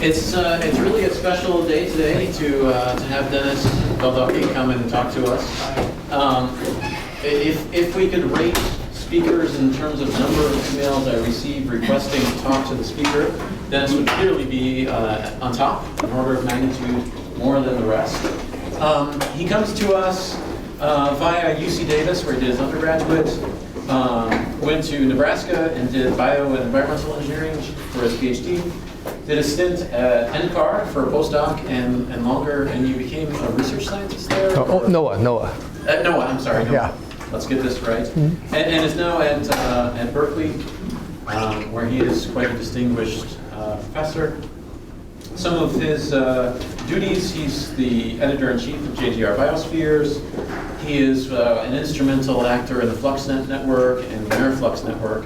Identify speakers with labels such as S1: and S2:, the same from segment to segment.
S1: It's really a special day today to have Dennis Baldocchi come and talk to us. If we could rate speakers in terms of number of emails I received requesting to talk to the speaker, Dennis would clearly be on top, an order of magnitude more than the rest. He comes to us via UC Davis, where he did his undergraduate, went to Nebraska and did bio and environmental engineering for his PhD, did a stint at NCAR for a postdoc and longer, and you became a research scientist there?
S2: NOAA.
S1: NOAA, I'm sorry, NOAA. Yeah. Let's get this right. Mm-hmm. and is now at Berkeley, where he is quite a distinguished professor. Some of his duties, he's the editor-in-chief of JGR Biospheres. He is an instrumental actor in the FluxNet network and the Flux network.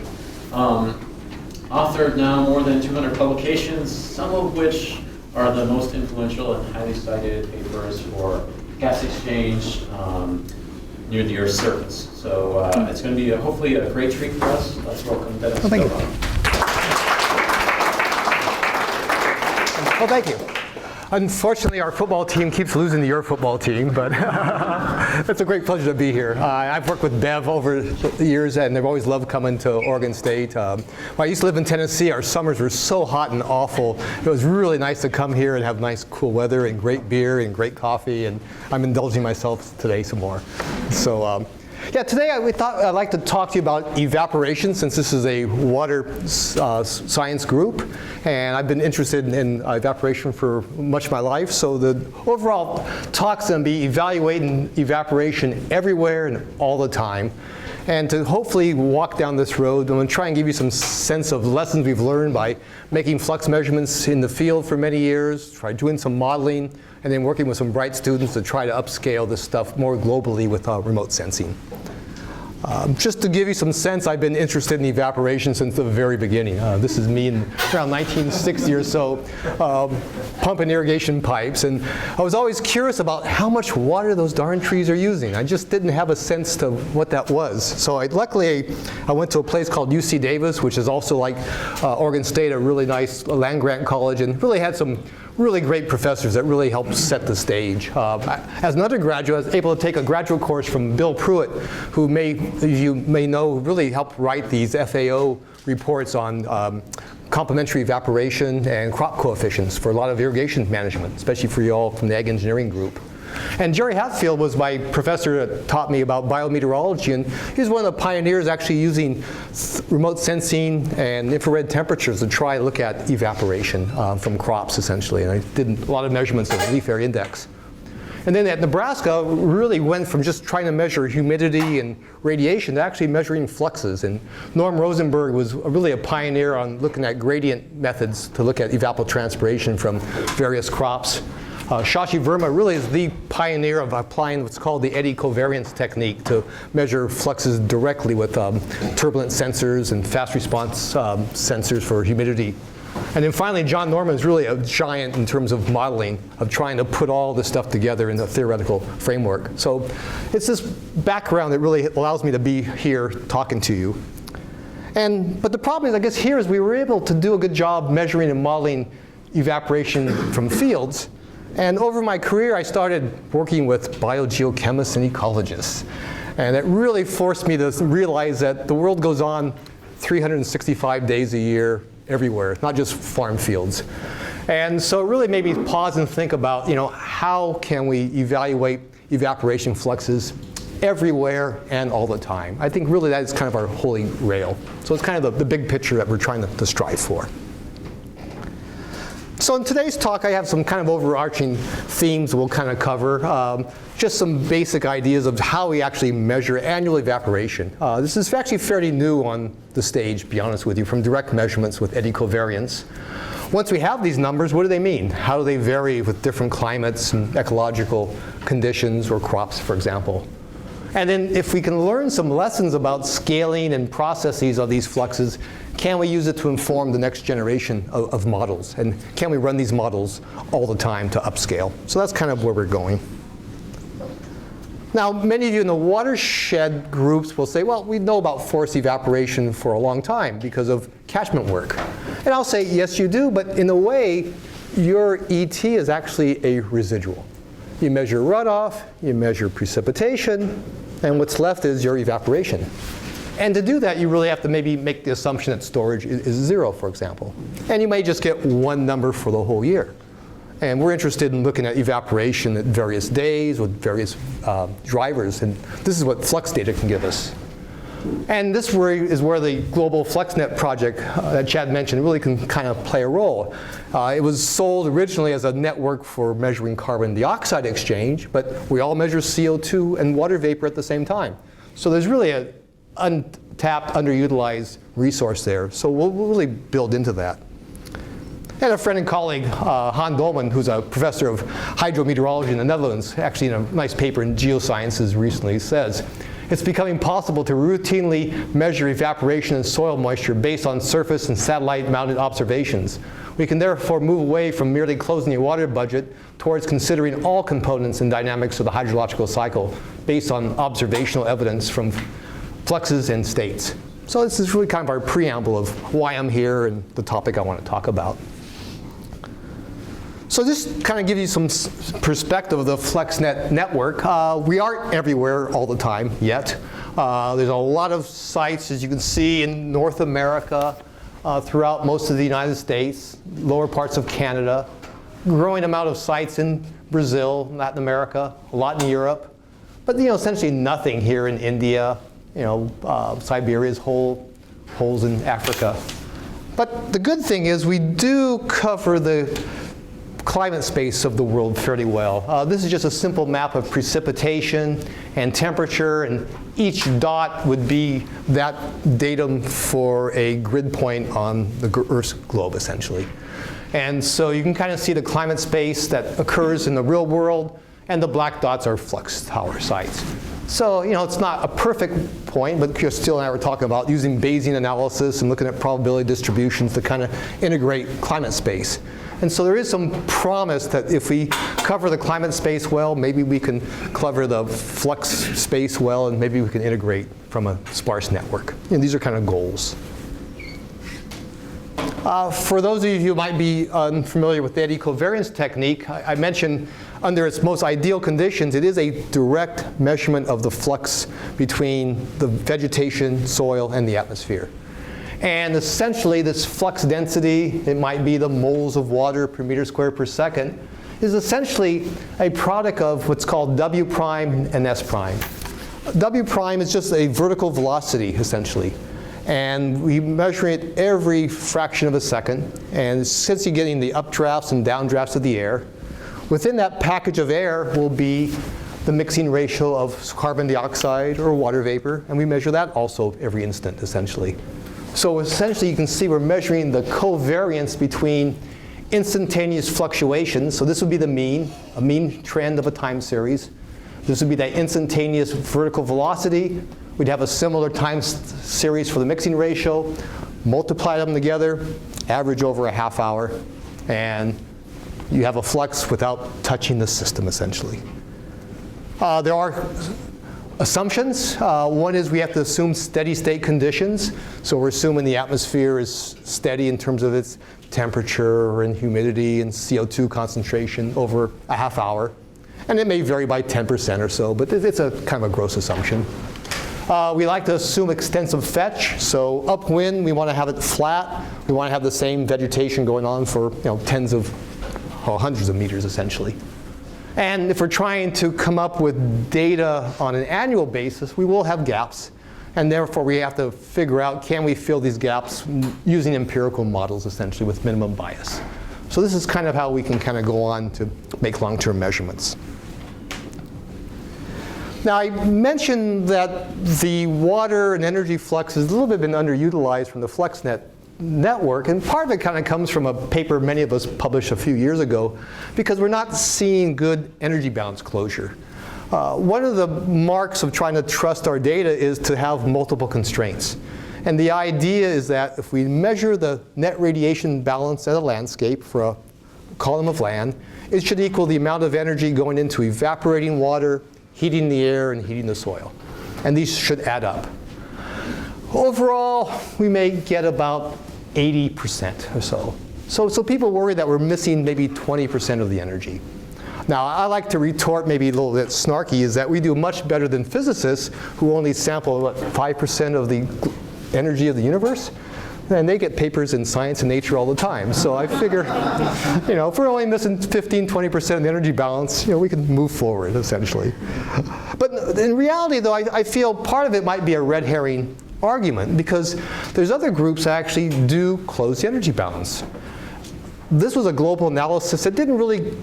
S1: Authored now more than 200 publications, some of which are the most influential and highly cited papers for gas exchange near the Earth's surface. So it's going to be hopefully a great treat for us. Let's welcome Dennis.
S2: Thank you. Well, thank you. Unfortunately, our football team keeps losing to your football team, but it's a great pleasure to be here. I've worked with Bev over the years, and they've always loved coming to Oregon State. When I used to live in Tennessee, our summers were so hot and awful. It was really nice to come here and have nice, cool weather and great beer and great coffee, and I'm indulging myself today some more. So. Yeah, today we thought I'd like to talk to you about evaporation, since this is a water science group, and I've been interested in evaporation for much of my life. So the overall talk's going to be evaluating evaporation everywhere and all the time. And to hopefully walk down this road, I'm going to try and give you some sense of lessons we've learned by making flux measurements in the field for many years, try doing some modeling, and then working with some bright students to try to upscale this stuff more globally with remote sensing. Just to give you some sense, I've been interested in evaporation since the very beginning. This is me in around 1960 or so, pumping irrigation pipes. And I was always curious about how much water those darn trees are using. I just didn't have a sense to what that was. So luckily, I went to a place called UC Davis, which is also like Oregon State, a really nice land-grant college, and really had some really great professors that really helped set the stage. As an undergraduate, I was able to take a graduate course from Bill Pruitt, who you may know, really helped write these FAO reports on complementary evaporation and crop coefficients for a lot of irrigation management, especially for you all from the ag engineering group. And Jerry Hatfield was my professor that taught me about biometeorology, and he was one of the pioneers actually using remote sensing and infrared temperatures to try to look at evaporation from crops, essentially. And I did a lot of measurements of leaf area index. And then at Nebraska, really went from just trying to measure humidity and radiation to actually measuring fluxes. And Norm Rosenberg was really a pioneer on looking at gradient methods to look at evapotranspiration from various crops. Shashi Verma really is the pioneer of applying what's called the eddy covariance technique to measure fluxes directly with turbulent sensors and fast response sensors for humidity. And then finally, John Norman is really a giant in terms of modeling, of trying to put all this stuff together in a theoretical framework. So it's this background that really allows me to be here talking to you. But the problem is, I guess, here is we were able to do a good job measuring and modeling evaporation from fields. And over my career, I started working with biogeochemists and ecologists. And it really forced me to realize that the world goes on 365 days a year everywhere, not just farm fields. And so it really made me pause and think about, how can we evaluate evaporation fluxes everywhere and all the time? I think really that is kind of our holy grail. So it's kind of the big picture that we're trying to strive for. So in today's talk, I have some kind of overarching themes we'll kind of cover. Just some basic ideas of how we actually measure annual evaporation. This is actually fairly new on the stage, to be honest with you, from direct measurements with eddy covariance. Once we have these numbers, what do they mean? How do they vary with different climates and ecological conditions or crops, for example? And then if we can learn some lessons about scaling and processes of these fluxes, can we use it to inform the next generation of models? And can we run these models all the time to upscale? So that's kind of where we're going. Now, many of you in the watershed groups will say, well, we know about forest evaporation for a long time because of catchment work. And I'll say, yes, you do, but in a way, your ET is actually a residual. You measure runoff, you measure precipitation, and what's left is your evaporation. And to do that, you really have to maybe make the assumption that storage is 0, for example. And you may just get one number for the whole year. And we're interested in looking at evaporation at various days with various drivers. And this is what flux data can give us. And this is where the Global Flux Net project that Chad mentioned really can kind of play a role. It was sold originally as a network for measuring carbon dioxide exchange, but we all measure CO2 and water vapor at the same time. So there's really an untapped, underutilized resource there. So we'll really build into that. And a friend and colleague, Han Dolman, who's a professor of hydrometeorology in the Netherlands, actually in a nice paper in Geosciences recently says, it's becoming possible to routinely measure evaporation and soil moisture based on surface and satellite-mounted observations. We can therefore move away from merely closing a water budget towards considering all components and dynamics of the hydrological cycle based on observational evidence from fluxes and states. So this is really kind of our preamble of why I'm here and the topic I want to talk about. So just kind of give you some perspective of the FluxNet network. We aren't everywhere all the time yet. There's a lot of sites, as you can see, in North America, throughout most of the United States, lower parts of Canada, growing amount of sites in Brazil, Latin America, a lot in Europe, but essentially nothing here in India, Siberia's holes in Africa. But the good thing is we do cover the climate space of the world fairly well. This is just a simple map of precipitation and temperature, and each dot would be that datum for a grid point on the Earth's globe, essentially. And so you can kind of see the climate space that occurs in the real world, and the black dots are flux tower sites. So it's not a perfect point, but Still and I were talking about using Bayesian analysis and looking at probability distributions to kind of integrate climate space. And so there is some promise that if we cover the climate space well, maybe we can cover the flux space well, and maybe we can integrate from a sparse network. And these are kind of goals. For those of you who might be unfamiliar with that ecovariance technique, I mentioned under its most ideal conditions, it is a direct measurement of the flux between the vegetation, soil, and the atmosphere. And essentially, this flux density, it might be the moles of water per meter squared per second, is essentially a product of what's called W prime and S prime. W prime is just a vertical velocity, essentially. And we measure it every fraction of a second. And since you're getting the updrafts and downdrafts of the air, within that package of air will be the mixing ratio of carbon dioxide or water vapor. And we measure that also every instant, essentially. So essentially, you can see we're measuring the covariance between instantaneous fluctuations. So this would be the mean, a mean trend of a time series. This would be that instantaneous vertical velocity. We'd have a similar time series for the mixing ratio, multiply them together, average over a half hour, and you have a flux without touching the system, essentially. There are assumptions. One is we have to assume steady state conditions. So we're assuming the atmosphere is steady in terms of its temperature and humidity and CO2 concentration over a half hour. And it may vary by 10% or so, but it's a kind of a gross assumption. We like to assume extensive fetch. So upwind, we want to have it flat. We want to have the same vegetation going on for tens of or hundreds of meters, essentially. And if we're trying to come up with data on an annual basis, we will have gaps. And therefore, we have to figure out, can we fill these gaps using empirical models, essentially, with minimum bias. So this is kind of how we can kind of go on to make long-term measurements. Now, I mentioned that the water and energy flux has a little bit been underutilized from the FluxNet network, and part of it kind of comes from a paper many of us published a few years ago, because we're not seeing good energy balance closure. One of the marks of trying to trust our data is to have multiple constraints. And the idea is that if we measure the net radiation balance at a landscape for a column of land, it should equal the amount of energy going into evaporating water, heating the air, and heating the soil. And these should add up. Overall, we may get about 80% or so. So people worry that we're missing maybe 20% of the energy. Now, I like to retort, maybe a little bit snarky, is that we do much better than physicists who only sample, what, 5% of the energy of the universe? And they get papers in Science and Nature all the time. So I figure, if we're only missing 15, 20% of the energy balance, we can move forward, essentially. But in reality, though, I feel part of it might be a red herring argument, because there's other groups that actually do close the energy balance. This was a global analysis that didn't really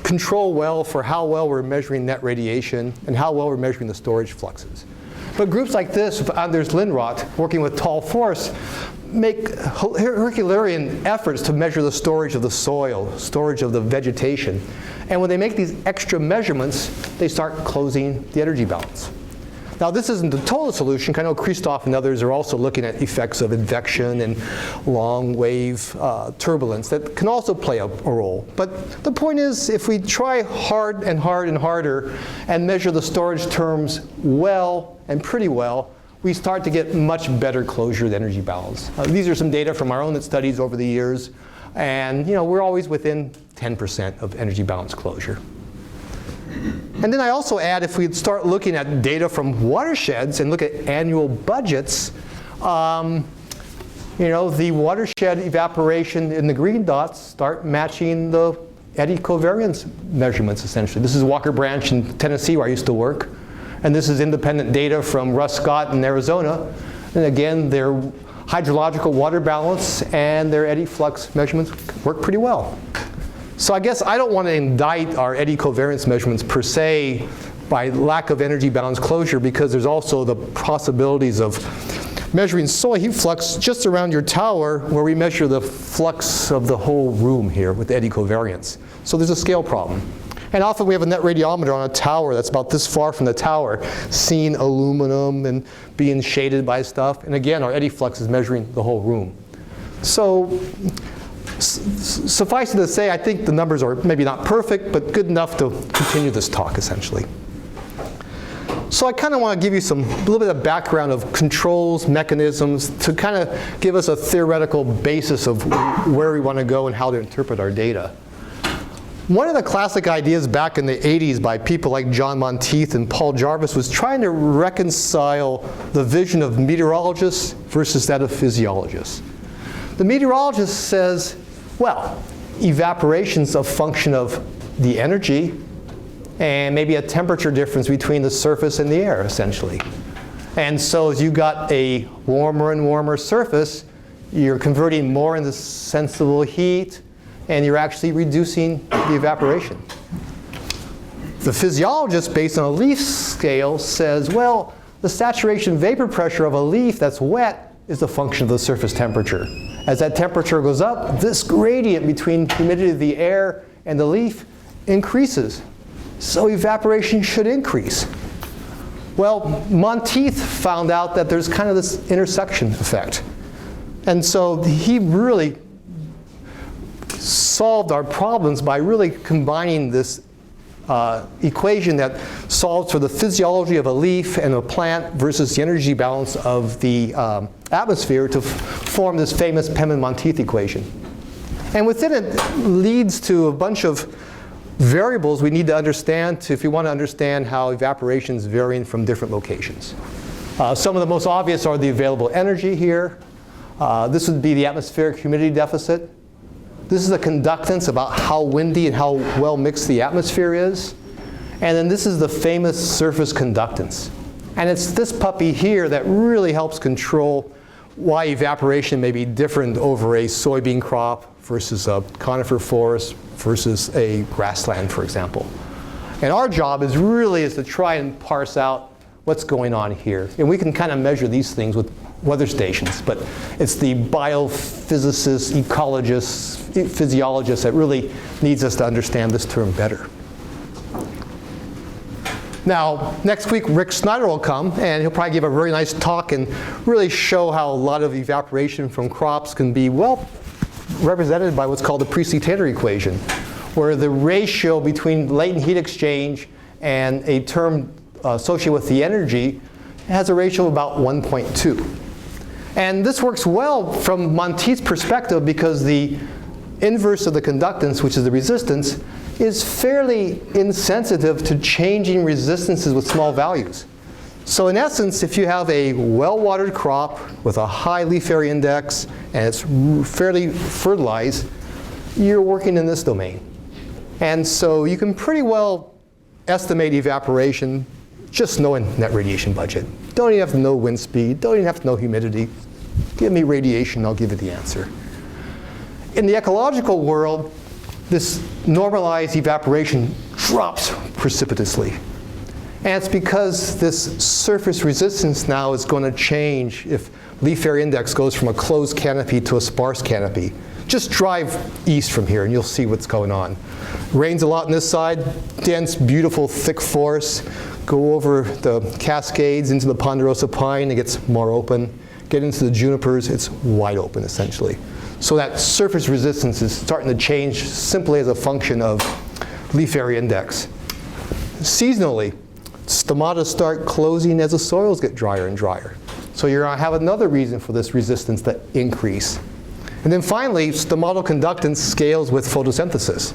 S2: control well for how well we're measuring net radiation and how well we're measuring the storage fluxes. But groups like this, with Anders Lindroth, working with Tall Force, make Herculean efforts to measure the storage of the soil, storage of the vegetation. And when they make these extra measurements, they start closing the energy balance. Now, this isn't the total solution. I know Christoph and others are also looking at effects of advection and long wave turbulence that can also play a role. But the point is, if we try hard and hard and harder and measure the storage terms well and pretty well, we start to get much better closure of the energy balance. These are some data from our own studies over the years. And we're always within 10% of energy balance closure. And then I also add, if we start looking at data from watersheds and look at annual budgets, the watershed evaporation in the green dots start matching the eddy covariance measurements, essentially. This is Walker Branch in Tennessee, where I used to work. And this is independent data from Russ Scott in Arizona. And again, their hydrological water balance and their eddy flux measurements work pretty well. So I guess I don't want to indict our eddy covariance measurements per se by lack of energy balance closure, because there's also the possibilities of measuring soil heat flux just around your tower, where we measure the flux of the whole room here with eddy covariance. So there's a scale problem. And often we have a net radiometer on a tower that's about this far from the tower, seeing aluminum and being shaded by stuff. And again, our eddy flux is measuring the whole room. So suffice it to say, I think the numbers are maybe not perfect, but good enough to continue this talk, essentially. So I kind of want to give you a little bit of background of controls, mechanisms, to kind of give us a theoretical basis of where we want to go and how to interpret our data. One of the classic ideas back in the 80s by people like John Monteith and Paul Jarvis was trying to reconcile the vision of meteorologists versus that of physiologists. The meteorologist says, well, evaporation's a function of the energy and maybe a temperature difference between the surface and the air, essentially. And so as you got a warmer and warmer surface, you're converting more into sensible heat, and you're actually reducing the evaporation. The physiologist, based on a leaf scale, says, well, the saturation vapor pressure of a leaf that's wet is a function of the surface temperature. As that temperature goes up, this gradient between humidity of the air and the leaf increases. So evaporation should increase. Well, Monteith found out that there's kind of this intersection effect. And so he really solved our problems by really combining this equation that solves for the physiology of a leaf and a plant versus the energy balance of the atmosphere to form this famous Penman-Monteith equation. And within it leads to a bunch of variables we need to understand if you want to understand how evaporation is varying from different locations. Some of the most obvious are the available energy here. This would be the atmospheric humidity deficit. This is the conductance, about how windy and how well mixed the atmosphere is. And then this is the famous surface conductance. And it's this puppy here that really helps control why evaporation may be different over a soybean crop versus a conifer forest versus a grassland, for example. And our job is to try and parse out what's going on here. And we can kind of measure these things with weather stations, but it's the biophysicists, ecologists, physiologists that really needs us to understand this term better. Now, next week, Rick Snyder will come, and he'll probably give a very nice talk and really show how a lot of evaporation from crops can be, well, represented by what's called the Priestley-Taylor equation, where the ratio between latent heat exchange and a term associated with the energy has a ratio of about 1.2. And this works well from Monteith's perspective because the inverse of the conductance, which is the resistance, is fairly insensitive to changing resistances with small values. So in essence, if you have a well-watered crop with a high leaf area index and it's fairly fertilized, you're working in this domain. And so you can pretty well estimate evaporation just knowing net radiation budget. Don't even have to know wind speed, don't even have to know humidity. Give me radiation, I'll give you the answer. In the ecological world, this normalized evaporation drops precipitously. And it's because this surface resistance now is going to change if leaf area index goes from a closed canopy to a sparse canopy. Just drive east from here and you'll see what's going on. Rains a lot on this side, dense, beautiful, thick forests. Go over the Cascades into the ponderosa pine, it gets more open. Get into the junipers, it's wide open essentially. So that surface resistance is starting to change simply as a function of leaf area index. Seasonally, stomata start closing as the soils get drier and drier. So you're going to have another reason for this resistance to increase. And then finally, stomatal conductance scales with photosynthesis.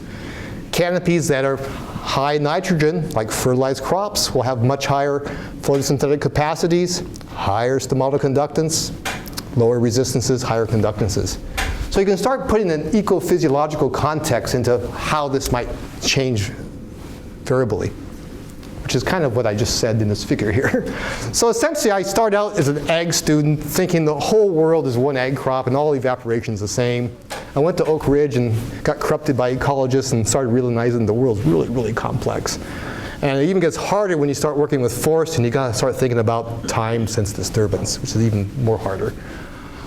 S2: Canopies that are high nitrogen, like fertilized crops, will have much higher photosynthetic capacities, higher stomatal conductance, lower resistances, higher conductances. So you can start putting an ecophysiological context into how this might change variably, which is kind of what I just said in this figure here. So essentially, I started out as an ag student thinking the whole world is one ag crop and all evaporation is the same. I went to Oak Ridge and got corrupted by ecologists and started realizing the world's really, really complex. And it even gets harder when you start working with forests and you got to start thinking about time since disturbance, which is even more harder.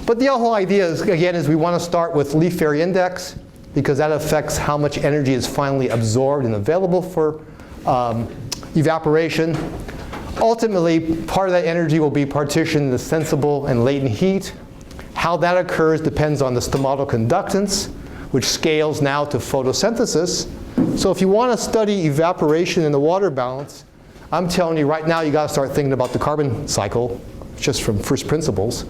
S2: But the whole idea is, again, is we want to start with leaf area index because that affects how much energy is finally absorbed and available for evaporation. Ultimately, part of that energy will be partitioned into sensible and latent heat. How that occurs depends on the stomatal conductance, which scales now to photosynthesis. So if you want to study evaporation in the water balance, I'm telling you right now you got to start thinking about the carbon cycle, just from first principles.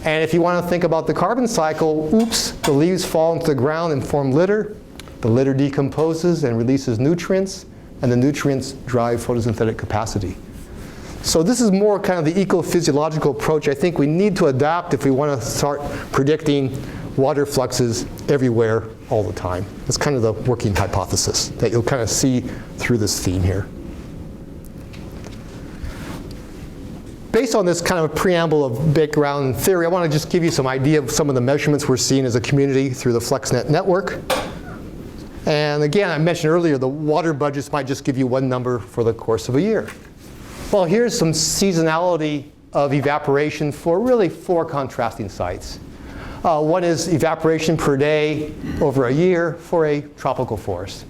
S2: And if you want to think about the carbon cycle, oops, the leaves fall into the ground and form litter. The litter decomposes and releases nutrients, and the nutrients drive photosynthetic capacity. So this is more kind of the ecophysiological approach I think we need to adapt if we want to start predicting water fluxes everywhere all the time. It's kind of the working hypothesis that you'll kind of see through this theme here. Based on this kind of preamble of background theory, I want to just give you some idea of some of the measurements we're seeing as a community through the FluxNet network. And again, I mentioned earlier, the water budgets might just give you one number for the course of a year. Well, here's some seasonality of evaporation for really 4 contrasting sites. One is evaporation per day over a year for a tropical forest.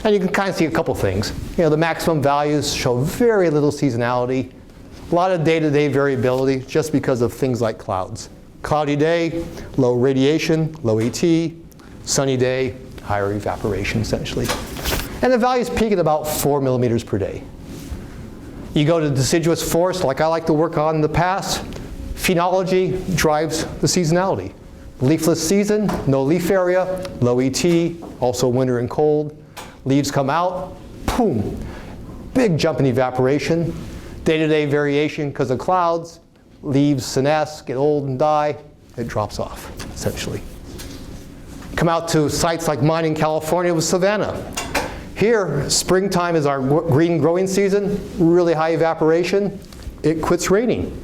S2: And you can kind of see a couple things. You know, the maximum values show very little seasonality. A lot of day-to-day variability just because of things like clouds. Cloudy day, low radiation, low ET. Sunny day, higher evaporation essentially. And the values peak at about 4 millimeters per day. You go to deciduous forest like I like to work on in the past, phenology drives the seasonality. Leafless season, no leaf area, low ET, also winter and cold. Leaves come out, boom, big jump in evaporation. Day-to-day variation because of clouds, leaves senesce, get old and die, it drops off, essentially. Come out to sites like mine in California with savanna. Here, springtime is our green growing season, really high evaporation, it quits raining.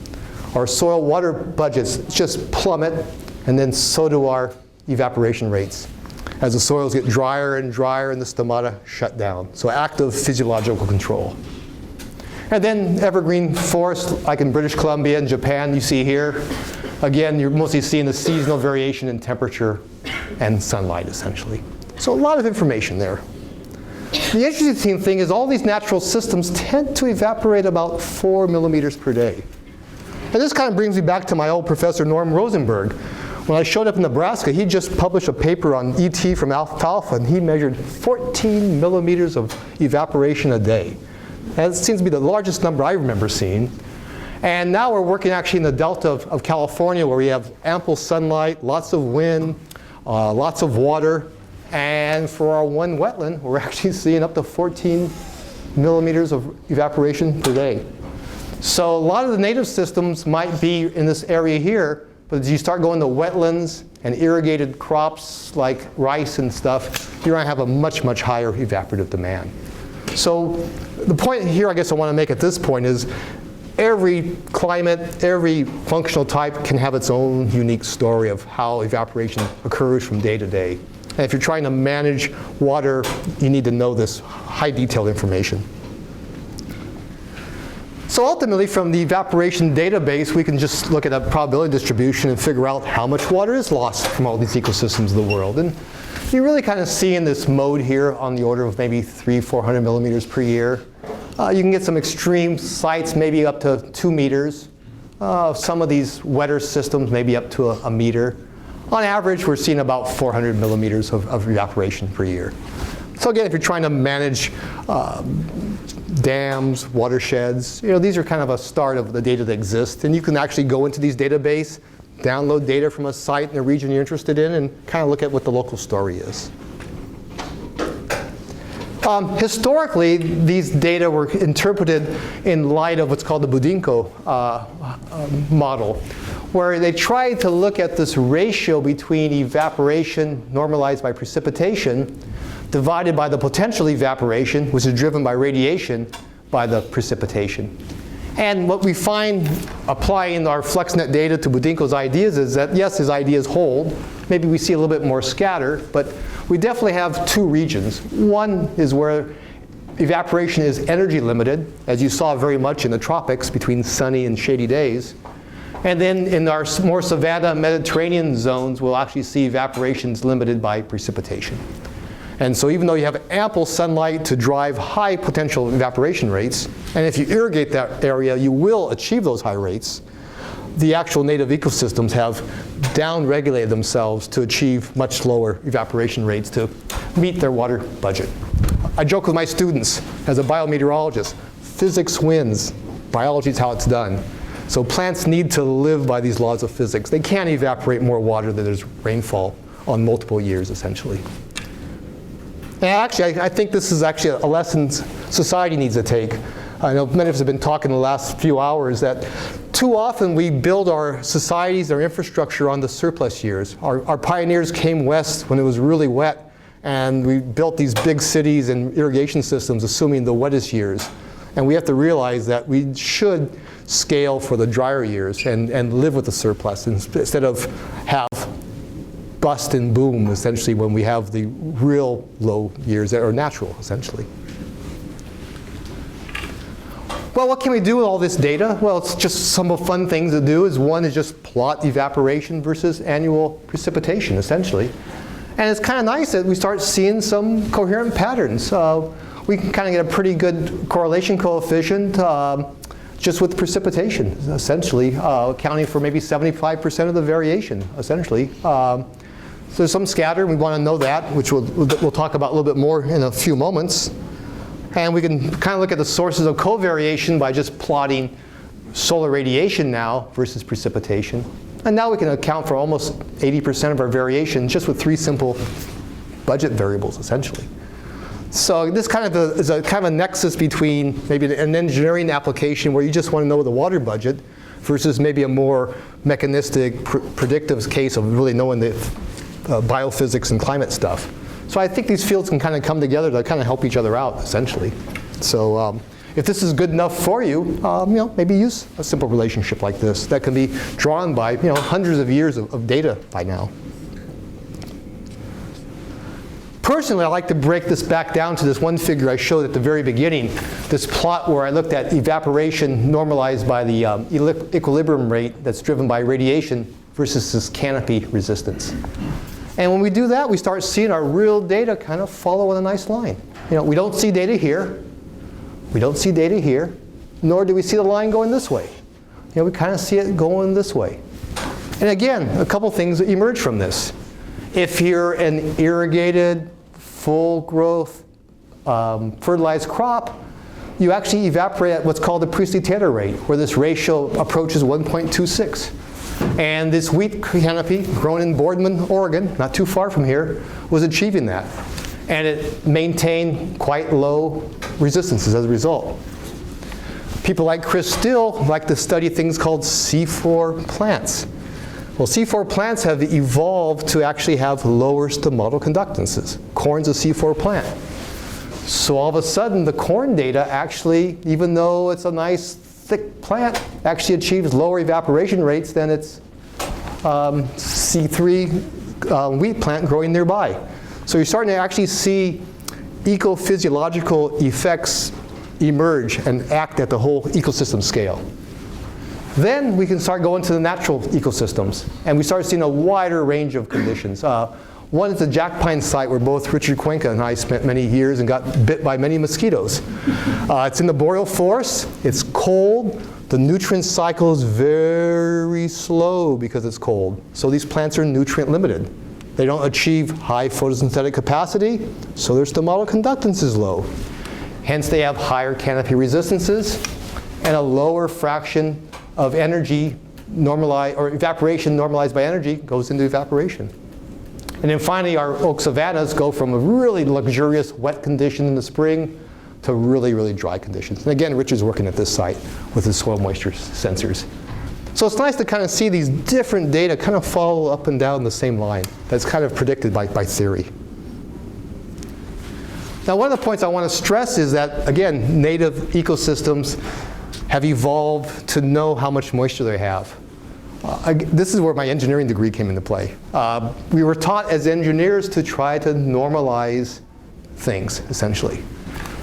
S2: Our soil water budgets just plummet, and then so do our evaporation rates as the soils get drier and drier and the stomata shut down. So active physiological control. And then evergreen forest, like in British Columbia and Japan, you see here. Again, you're mostly seeing the seasonal variation in temperature and sunlight, essentially. So a lot of information there. The interesting thing is all these natural systems tend to evaporate about 4 millimeters per day. And this kind of brings me back to my old professor, Norm Rosenberg. When I showed up in Nebraska, he just published a paper on ET from alfalfa, and he measured 14 millimeters of evaporation a day. And it seems to be the largest number I remember seeing. And now we're working actually in the Delta of California, where we have ample sunlight, lots of wind, lots of water. And for our one wetland, we're actually seeing up to 14 millimeters of evaporation per day. So a lot of the native systems might be in this area here, but as you start going to wetlands and irrigated crops like rice and stuff, you're going to have a much, much higher evaporative demand. So the point here I guess I want to make at this point is every climate, every functional type can have its own unique story of how evaporation occurs from day to day. And if you're trying to manage water, you need to know this high detailed information. So ultimately, from the evaporation database, we can just look at a probability distribution and figure out how much water is lost from all these ecosystems of the world. And you really kind of see in this mode here on the order of maybe 300-400 millimeters per year. You can get some extreme sites, maybe up to 2 meters. Some of these wetter systems, maybe up to a meter. On average, we're seeing about 400 millimeters of evaporation per year. So again, if you're trying to manage dams, watersheds, these are kind of a start of the data that exists. And you can actually go into these databases, download data from a site in a region you're interested in, and kind of look at what the local story is. Historically, these data were interpreted in light of what's called the Budinko model, where they tried to look at this ratio between evaporation normalized by precipitation divided by the potential evaporation, which is driven by radiation, by the precipitation. And what we find applying our FluxNet data to Budinko's ideas is that, yes, his ideas hold. Maybe we see a little bit more scatter, but we definitely have two regions. One is where evaporation is energy limited, as you saw very much in the tropics between sunny and shady days. And then in our more savanna Mediterranean zones, we'll actually see evaporations limited by precipitation. And so even though you have ample sunlight to drive high potential evaporation rates, and if you irrigate that area, you will achieve those high rates, the actual native ecosystems have down-regulated themselves to achieve much lower evaporation rates to meet their water budget. I joke with my students as a biometeorologist, physics wins, biology is how it's done. So plants need to live by these laws of physics. They can't evaporate more water than there's rainfall on multiple years, essentially. And actually, I think this is actually a lesson society needs to take. I know many of us have been talking the last few hours that too often we build our societies, our infrastructure on the surplus years. Our pioneers came west when it was really wet, and we built these big cities and irrigation systems assuming the wettest years. And we have to realize that we should scale for the drier years and live with the surplus instead of have bust and boom, essentially, when we have the real low years that are natural, essentially. Well, what can we do with all this data? Well, it's just some fun things to do. One is just plot evaporation versus annual precipitation, essentially. And it's kind of nice that we start seeing some coherent patterns. We can kind of get a pretty good correlation coefficient just with precipitation, essentially, accounting for maybe 75% of the variation, essentially. So there's some scatter. We want to know that, which we'll talk about a little bit more in a few moments. And we can kind of look at the sources of covariation by just plotting solar radiation now versus precipitation. And now we can account for almost 80% of our variation just with 3 simple budget variables, essentially. So this kind of is a kind of a nexus between maybe an engineering application where you just want to know the water budget versus maybe a more mechanistic, predictive case of really knowing the biophysics and climate stuff. So I think these fields can kind of come together to kind of help each other out, essentially. So if this is good enough for you, maybe use a simple relationship like this that can be drawn by hundreds of years of data by now. Personally, I like to break this back down to this one figure I showed at the very beginning, this plot where I looked at evaporation normalized by the equilibrium rate that's driven by radiation versus this canopy resistance. And when we do that, we start seeing our real data kind of follow in a nice line. We don't see data here. We don't see data here. Nor do we see the line going this way. We kind of see it going this way. And again, a couple things that emerge from this. If you're an irrigated, full growth, fertilized crop, you actually evaporate at what's called the Priestley-Taylor rate, where this ratio approaches 1.26. And this wheat canopy, grown in Boardman, Oregon, not too far from here, was achieving that. And it maintained quite low resistances as a result. People like Chris Still like to study things called C4 plants. Well, C4 plants have evolved to actually have lower stomatal conductances. Corn's a C4 plant. So all of a sudden, the corn data actually, even though it's a nice thick plant, actually achieves lower evaporation rates than its C3 wheat plant growing nearby. So you're starting to actually see ecophysiological effects emerge and act at the whole ecosystem scale. Then we can start going to the natural ecosystems, and we start seeing a wider range of conditions. One is the Jack Pine site where both Richard Cuenca and I spent many years and got bit by many mosquitoes. It's in the boreal forest, it's cold, the nutrient cycle is very slow because it's cold. So these plants are nutrient limited. They don't achieve high photosynthetic capacity, so their stomatal conductance is low. Hence they have higher canopy resistances and a lower fraction of energy normalized, or evaporation normalized by energy goes into evaporation. And then finally, our oak savannas go from a really luxurious wet condition in the spring to really, really dry conditions. And again, Richard's working at this site with his soil moisture sensors. So it's nice to kind of see these different data kind of follow up and down the same line that's kind of predicted by theory. Now, one of the points I want to stress is that, again, native ecosystems have evolved to know how much moisture they have. This is where my engineering degree came into play. We were taught as engineers to try to normalize things, essentially.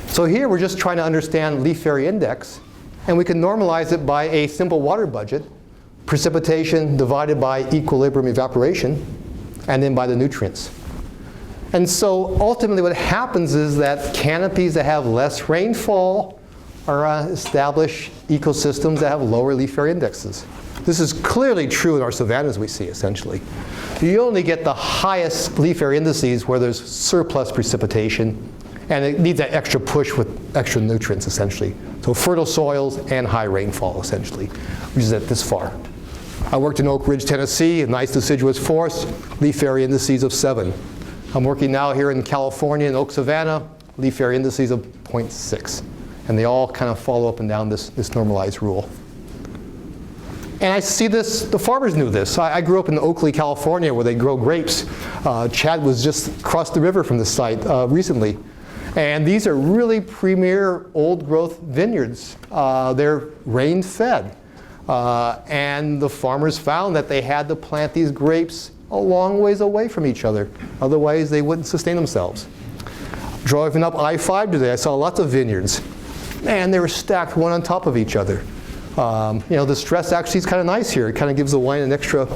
S2: So here we're just trying to understand leaf area index, and we can normalize it by a simple water budget, precipitation divided by equilibrium evaporation, and then by the nutrients. And so ultimately what happens is that canopies that have less rainfall are established ecosystems that have lower leaf area indexes. This is clearly true in our savannas we see, essentially. You only get the highest leaf area indices where there's surplus precipitation, and it needs that extra push with extra nutrients, essentially. So fertile soils and high rainfall, essentially, which is at this far. I worked in Oak Ridge, Tennessee, a nice deciduous forest, leaf area indices of 7. I'm working now here in California in Oak Savanna, leaf area indices of 0.6. And they all kind of follow up and down this normalized rule. And I see this, the farmers knew this. I grew up in Oakley, California, where they grow grapes. Chad was just across the river from this site recently. And these are really premier old growth vineyards. They're rain fed. And the farmers found that they had to plant these grapes a long ways away from each other. Otherwise, they wouldn't sustain themselves. Driving up I-5 today, I saw lots of vineyards. And they were stacked one on top of each other. You know, the stress actually is kind of nice here. It kind of gives the wine an extra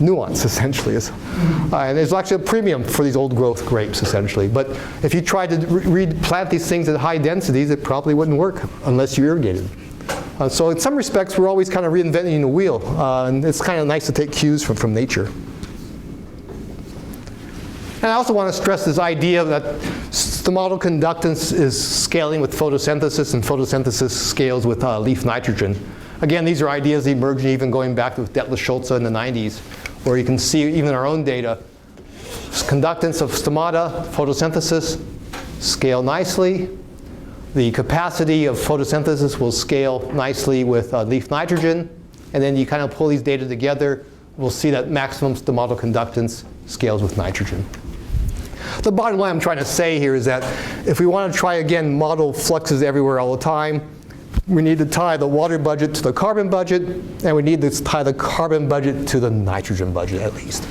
S2: nuance, essentially. And there's actually a premium for these old growth grapes, essentially. But if you tried to replant these things at high densities, it probably wouldn't work unless you irrigated. So in some respects, we're always kind of reinventing the wheel. And it's kind of nice to take cues from nature. And I also want to stress this idea that stomatal conductance is scaling with photosynthesis, and photosynthesis scales with leaf nitrogen. Again, these are ideas emerging even going back with Detlef Scholze in the 90s, where you can see even in our own data, conductance of stomata, photosynthesis, scale nicely. The capacity of photosynthesis will scale nicely with leaf nitrogen. And then you kind of pull these data together, we'll see that maximum stomatal conductance scales with nitrogen. The bottom line I'm trying to say here is that if we want to try again model fluxes everywhere all the time, we need to tie the water budget to the carbon budget, and we need to tie the carbon budget to the nitrogen budget at least.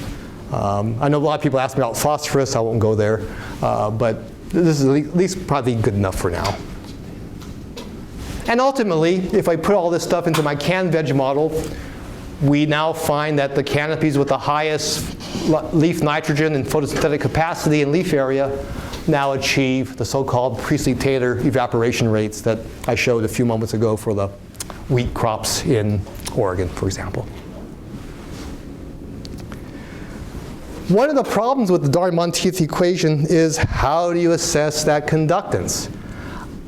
S2: I know a lot of people ask me about phosphorus. I won't go there, but this is at least probably good enough for now. And ultimately, if I put all this stuff into my CanVeg model, we now find that the canopies with the highest leaf nitrogen and photosynthetic capacity and leaf area now achieve the so-called Priestley-Taylor evaporation rates that I showed a few moments ago for the wheat crops in Oregon, for example. One of the problems with the Darby-Monteith equation is how do you assess that conductance?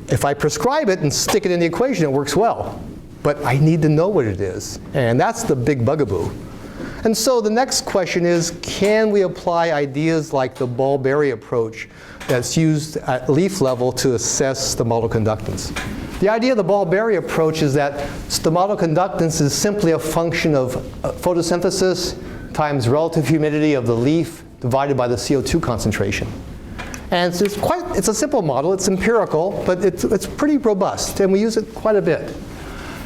S2: if I prescribe it and stick it in the equation, it works well. But I need to know what it is. And that's the big bugaboo. And so the next question is, can we apply ideas like the Baldocchi approach that's used at leaf level to assess stomatal conductance? The idea of the Baldocchi approach is that stomatal conductance is simply a function of photosynthesis times relative humidity of the leaf divided by the CO2 concentration. And it's a simple model. It's empirical, but it's pretty robust, and we use it quite a bit.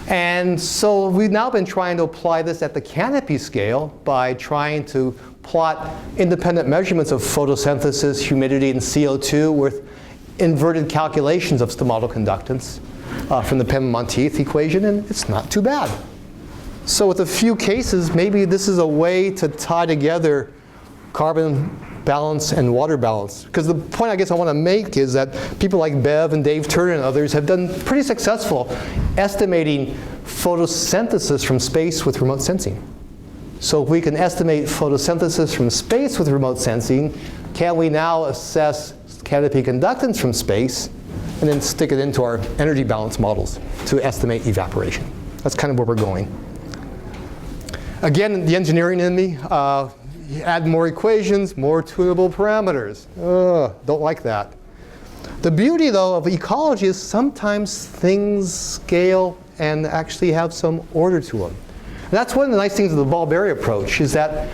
S2: And so we've now been trying to apply this at the canopy scale by trying to plot independent measurements of photosynthesis, humidity, and CO2 with inverted calculations of stomatal conductance from the Penman-Monteith equation, and it's not too bad. So with a few cases, maybe this is a way to tie together carbon balance and water balance. Because the point I guess I want to make is that people like Bev and Dave Turner and others have done pretty successful estimating photosynthesis from space with remote sensing. So if we can estimate photosynthesis from space with remote sensing, can we now assess canopy conductance from space and then stick it into our energy balance models to estimate evaporation? That's kind of where we're going. Again, the engineering in me, add more equations, more tunable parameters. Don't like that. The beauty, though, of ecology is sometimes things scale and actually have some order to them. And that's one of the nice things of the Baldocchi approach is that,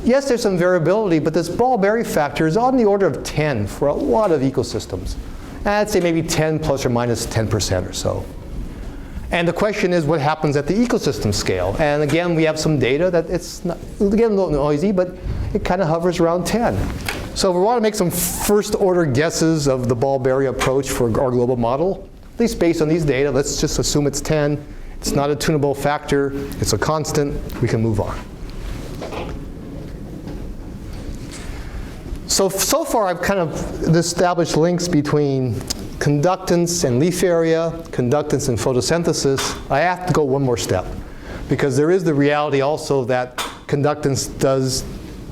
S2: yes, there's some variability, but this Baldocchi factor is on the order of 10 for a lot of ecosystems. I'd say maybe 10 plus or minus 10% or so. And the question is, what happens at the ecosystem scale? And again, we have some data that it's not, again, a little noisy, but it kind of hovers around 10. So if we want to make some first order guesses of the Baldocchi approach for our global model, at least based on these data, let's just assume it's 10. It's not a tunable factor. It's a constant. We can move on. So far, I've kind of established links between conductance and leaf area, conductance and photosynthesis. I have to go one more step, because there is the reality also that conductance does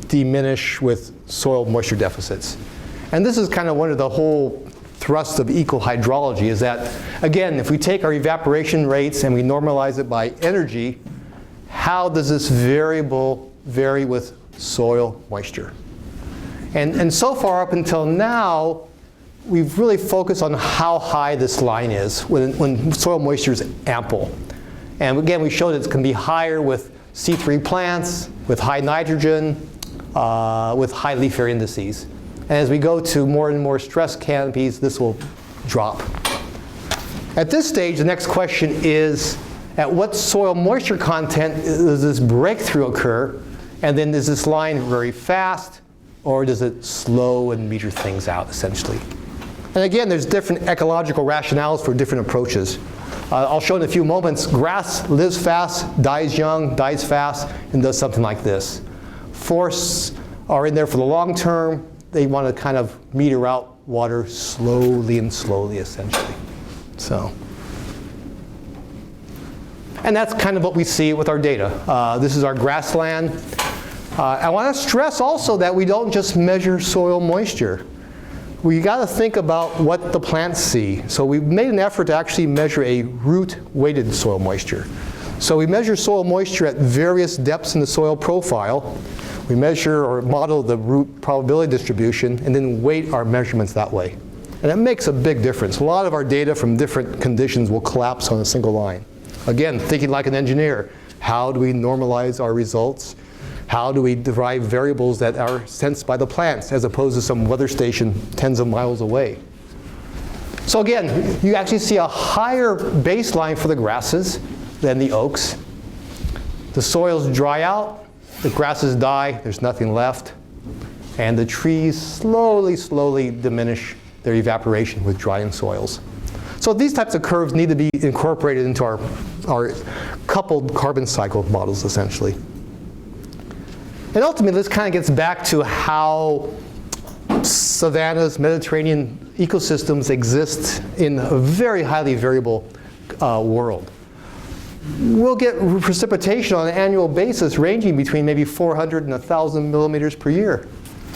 S2: diminish with soil moisture deficits. And this is kind of one of the whole thrust of ecohydrology is that, again, if we take our evaporation rates and we normalize it by energy, how does this variable vary with soil moisture? And so far up until now, we've really focused on how high this line is when soil moisture is ample. And again, we showed it can be higher with C3 plants, with high nitrogen, with high leaf area indices. And as we go to more and more stress canopies, this will drop. At this stage, the next question is, at what soil moisture content does this breakthrough occur? And then does this line very fast, or does it slow and meter things out, essentially? And again, there's different ecological rationales for different approaches. I'll show in a few moments, grass lives fast, dies young, dies fast, and does something like this. Forests are in there for the long term. They want to kind of meter out water slowly and slowly, essentially. So, and that's kind of what we see with our data. This is our grassland. I want to stress also that we don't just measure soil moisture. We got to think about what the plants see. So we've made an effort to actually measure a root-weighted soil moisture. So we measure soil moisture at various depths in the soil profile. We measure or model the root probability distribution and then weight our measurements that way. And it makes a big difference. A lot of our data from different conditions will collapse on a single line. Again, thinking like an engineer, how do we normalize our results? How do we derive variables that are sensed by the plants as opposed to some weather station tens of miles away? So again, you actually see a higher baseline for the grasses than the oaks. The soils dry out, the grasses die, there's nothing left, and the trees slowly diminish their evaporation with drying soils. So these types of curves need to be incorporated into our coupled carbon cycle models, essentially. And ultimately, this kind of gets back to how savannas, Mediterranean ecosystems exist in a very highly variable world. We'll get precipitation on an annual basis ranging between maybe 400 and 1,000 millimeters per year.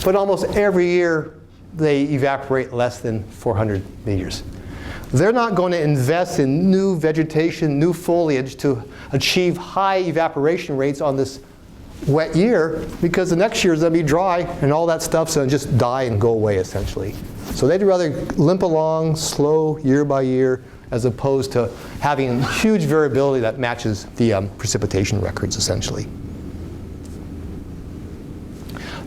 S2: But almost every year, they evaporate less than 400 meters. they're not going to invest in new vegetation, new foliage to achieve high evaporation rates on this wet year, because the next year is going to be dry and all that stuff's going to just die and go away essentially. So they'd rather limp along slow year by year as opposed to having huge variability that matches the precipitation records essentially.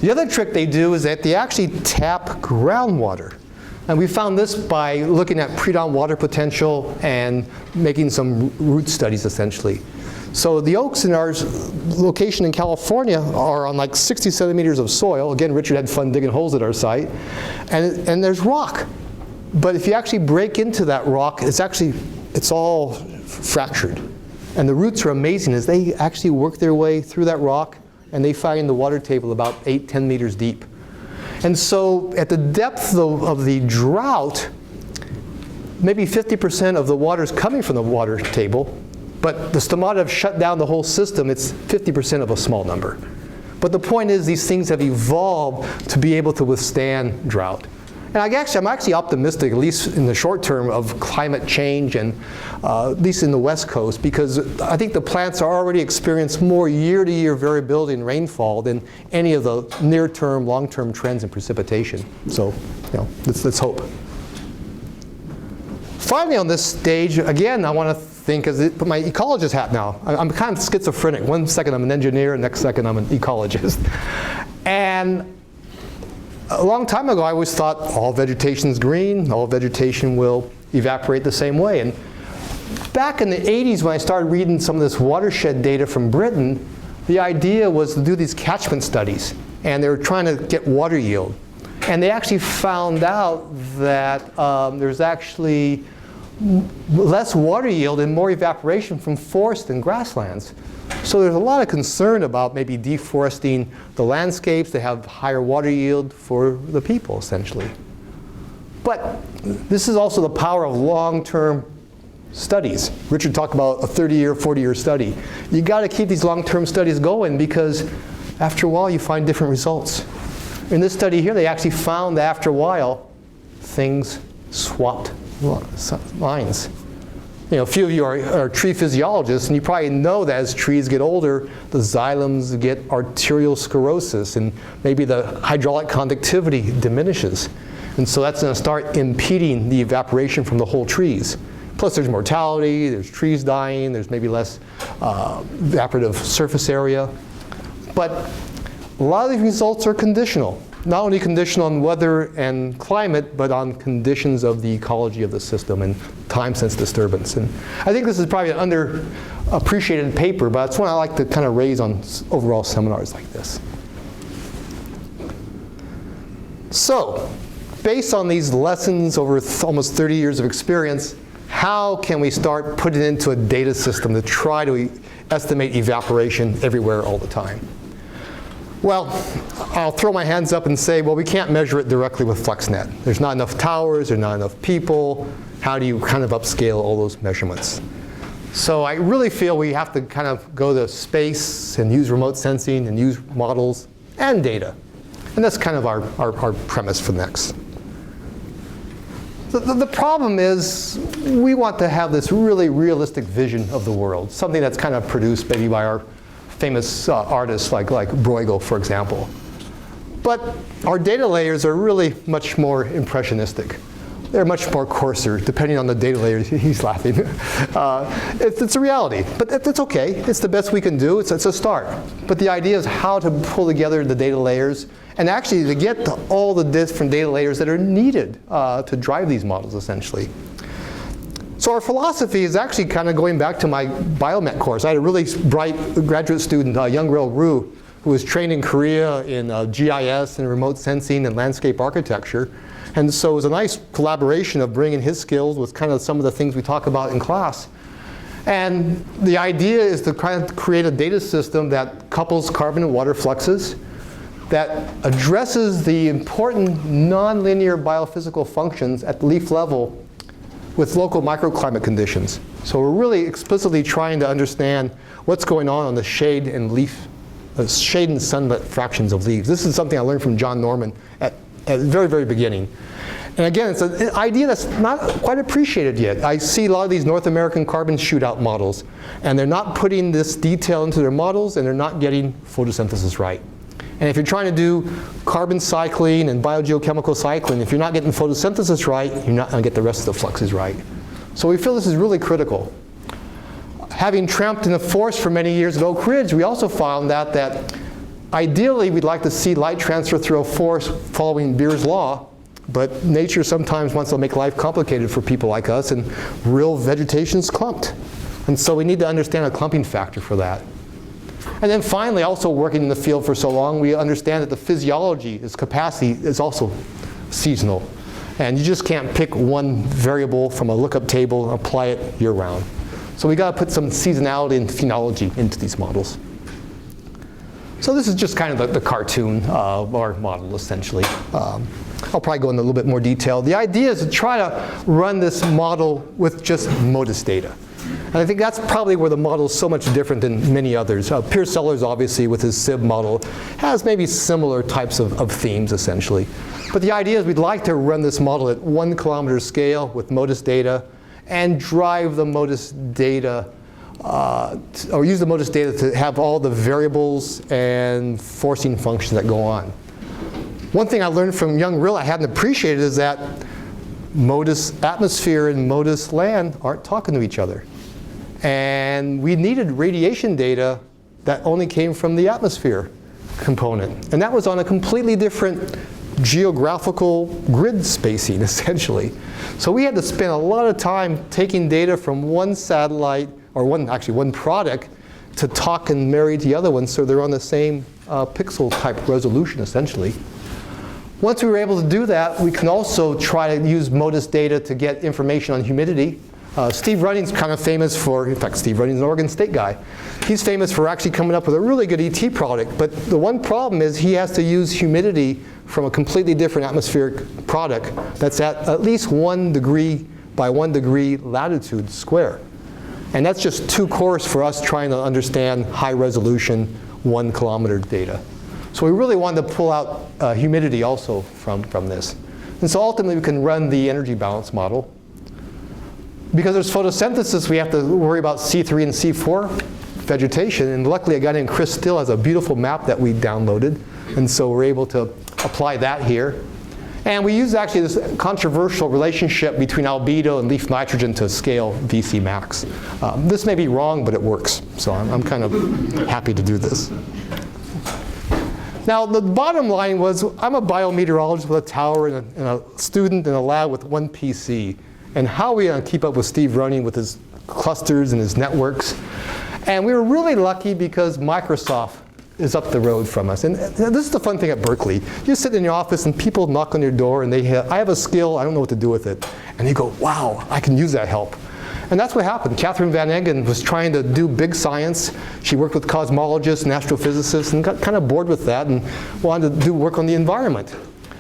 S2: The other trick they do is that they actually tap groundwater. And we found this by looking at pre-dawn water potential and making some root studies essentially. So the oaks in our location in California are on like 60 centimeters of soil. Again, Richard had fun digging holes at our site. And there's rock. But if you actually break into that rock, it's all fractured. And the roots are amazing as they actually work their way through that rock and they find the water table about 8-10 meters deep. And so at the depth of the drought, maybe 50% of the water is coming from the water table, but the stomata have shut down the whole system. It's 50% of a small number. But the point is these things have evolved to be able to withstand drought. And I'm actually optimistic, at least in the short term, of climate change, and at least in the West Coast, because I think the plants are already experiencing more year-to-year variability in rainfall than any of the near-term, long-term trends in precipitation. So, let's hope. Finally, on this stage, again, I want to put my ecologist hat now. I'm kind of schizophrenic. One second I'm an engineer, next second I'm an ecologist. And a long time ago, I always thought all vegetation is green, all vegetation will evaporate the same way. And back in the 80s, when I started reading some of this watershed data from Britain, the idea was to do these catchment studies. And they were trying to get water yield. And they actually found out that there's actually less water yield and more evaporation from forest and grasslands. So there's a lot of concern about maybe deforesting the landscapes to have higher water yield for the people, essentially. But this is also the power of long-term studies. Richard talked about a 30-year, 40-year study. You got to keep these long-term studies going because after a while you find different results. In this study here, they actually found that after a while things swapped lines. A few of you are tree physiologists, and you probably know that as trees get older, the xylems get arteriosclerosis, and maybe the hydraulic conductivity diminishes. And so that's going to start impeding the evaporation from the whole trees. Plus there's mortality, there's trees dying, there's maybe less evaporative surface area. But a lot of these results are conditional. Not only conditional on weather and climate, but on conditions of the ecology of the system and time since disturbance. And I think this is probably an underappreciated paper, but it's one I like to kind of raise on overall seminars like this. So, based on these lessons over almost 30 years of experience, how can we start putting it into a data system to try to estimate evaporation everywhere all the time? Well, I'll throw my hands up and say, well, we can't measure it directly with FluxNet. There's not enough towers, there's not enough people. How do you kind of upscale all those measurements? So I really feel we have to kind of go to space and use remote sensing and use models and data. And that's kind of our premise for next. The problem is we want to have this really realistic vision of the world, something that's kind of produced maybe by our famous artists like Bruegel, for example. But our data layers are really much more impressionistic. They're much more coarser, depending on the data layer. He's laughing. It's a reality, but that's okay. It's the best we can do. It's a start. But the idea is how to pull together the data layers and actually to get to all the different data layers that are needed to drive these models, essentially. So our philosophy is actually kind of going back to my biomet course. I had a really bright graduate student, Youngrel Ryu, who was trained in Korea in GIS and remote sensing and landscape architecture. And so it was a nice collaboration of bringing his skills with kind of some of the things we talk about in class. And the idea is to kind of create a data system that couples carbon and water fluxes, that addresses the important nonlinear biophysical functions at the leaf level with local microclimate conditions. So we're really explicitly trying to understand what's going on the shade and shade and sunlit fractions of leaves. This is something I learned from John Norman at the very, very beginning. And again, it's an idea that's not quite appreciated yet. I see a lot of these North American carbon shootout models, and they're not putting this detail into their models, and they're not getting photosynthesis right. And if you're trying to do carbon cycling and biogeochemical cycling, if you're not getting photosynthesis right, you're not going to get the rest of the fluxes right. So we feel this is really critical. Having tramped in the forest for many years at Oak Ridge, we also found that ideally we'd like to see light transfer through a forest following Beer's law, but nature sometimes wants to make life complicated for people like us, and real vegetation's clumped. And so we need to understand a clumping factor for that. And then finally, also working in the field for so long, we understand that the physiology, its capacity, is also seasonal. And you just can't pick one variable from a lookup table and apply it year-round. So we got to put some seasonality and phenology into these models. So this is just kind of the cartoon of our model, essentially. I'll probably go into a little bit more detail. The idea is to try to run this model with just MODIS data. And I think that's probably where the model is so much different than many others. Pierce Sellers, obviously, with his SIB model, has maybe similar types of themes, essentially. But the idea is we'd like to run this model at 1 kilometer scale with MODIS data and drive the MODIS data, or use the MODIS data to have all the variables and forcing functions that go on. One thing I learned from young Rill I hadn't appreciated is that MODIS atmosphere and MODIS land aren't talking to each other. And we needed radiation data that only came from the atmosphere component. And that was on a completely different geographical grid spacing, essentially. So we had to spend a lot of time taking data from one satellite, or one product, to talk and marry the other one so they're on the same pixel type resolution, essentially. Once we were able to do that, we can also try to use MODIS data to get information on humidity. Steve Running's kind of famous for, in fact, Steve Running's an Oregon State guy. He's famous for actually coming up with a really good ET product. But the one problem is he has to use humidity from a completely different atmospheric product that's at least 1 degree by 1 degree latitude square. And that's just too coarse for us trying to understand high resolution 1 kilometer data. So we really wanted to pull out humidity also from this. And so ultimately we can run the energy balance model. Because there's photosynthesis, we have to worry about C3 and C4 vegetation. And luckily a guy named Chris Still has a beautiful map that we downloaded. And so we're able to apply that here. And we use actually this controversial relationship between albedo and leaf nitrogen to scale VC max. This may be wrong, but it works. So I'm kind of happy to do this. Now, the bottom line was, I'm a biometeorologist with a tower and a student in a lab with 1 PC. And how are we going to keep up with Steve Running with his clusters and his networks? And we were really lucky because Microsoft is up the road from us. And this is the fun thing at Berkeley. You sit in your office and people knock on your door and they have, I have a skill, I don't know what to do with it. And you go, wow, I can use that help. And that's what happened. Catherine Van Eggen was trying to do big science. She worked with cosmologists and astrophysicists and got kind of bored with that and wanted to do work on the environment.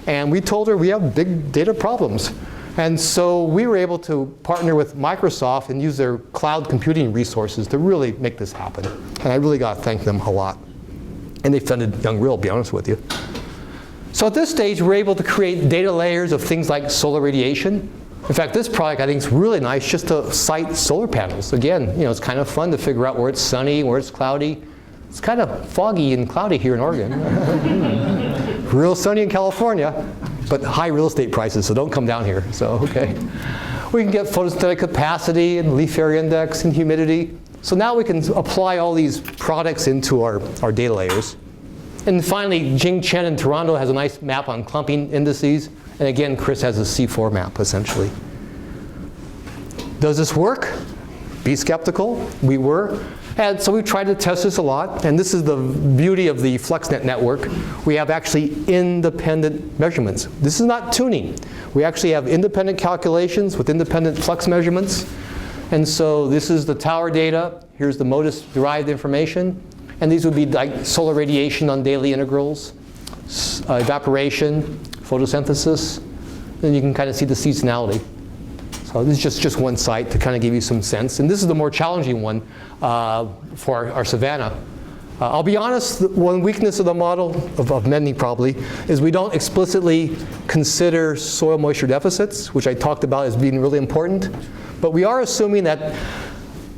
S2: And we told her we have big data problems. And so we were able to partner with Microsoft and use their cloud computing resources to really make this happen. And I really got to thank them a lot. And they funded Young Rill, to be honest with you. So at this stage, we're able to create data layers of things like solar radiation. In fact, this product I think is really nice just to cite solar panels. Again, you know, it's kind of fun to figure out where it's sunny, where it's cloudy. It's kind of foggy and cloudy here in Oregon. Real sunny in California, but high real estate prices, so don't come down here. So, okay. We can get photosynthetic capacity and leaf area index and humidity. So now we can apply all these products into our data layers. And finally, Jing Chen in Toronto has a nice map on clumping indices. And again, Chris has a C4 map, essentially. Does this work? Be skeptical. We were. And so we tried to test this a lot. And this is the beauty of the FluxNet network. We have actually independent measurements. This is not tuning. We actually have independent calculations with independent flux measurements. And so this is the tower data. Here's the MODIS-derived information. And these would be like solar radiation on daily integrals, evaporation, photosynthesis. Then you can kind of see the seasonality. So this is just one site to kind of give you some sense. And this is the more challenging one for our savanna. I'll be honest, one weakness of the model, of many probably, is we don't explicitly consider soil moisture deficits, which I talked about as being really important. But we are assuming that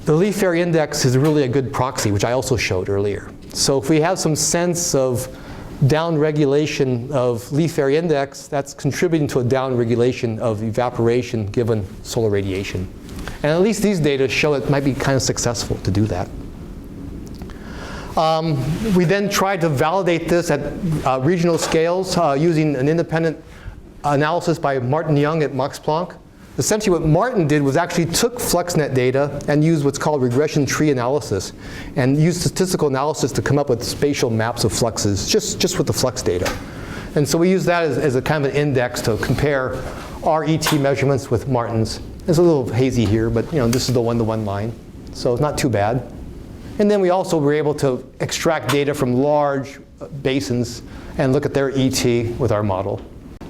S2: the leaf area index is really a good proxy, which I also showed earlier. So if we have some sense of downregulation of leaf area index, that's contributing to a downregulation of evaporation given solar radiation. And at least these data show it might be kind of successful to do that. We then tried to validate this at regional scales using an independent analysis by Martin Young at Max Planck. Essentially what Martin did was actually took FluxNet data and used what's called regression tree analysis and used statistical analysis to come up with spatial maps of fluxes just with the flux data. And so we use that as a kind of an index to compare our ET measurements with Martin's. It's a little hazy here, but this is the one-to-one line. So it's not too bad. And then we also were able to extract data from large basins and look at their ET with our model.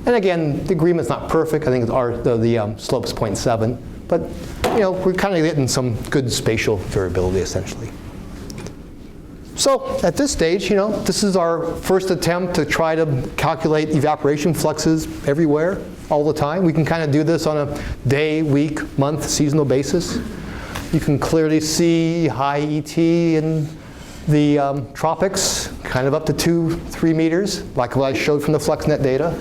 S2: And again, the agreement's not perfect. I think the slope's 0.7. But we're kind of getting some good spatial variability, essentially. So at this stage, this is our first attempt to try to calculate evaporation fluxes everywhere, all the time. We can kind of do this on a day, week, month, seasonal basis. You can clearly see high ET in the tropics, kind of up to 2-3 meters, like what I showed from the FluxNet data.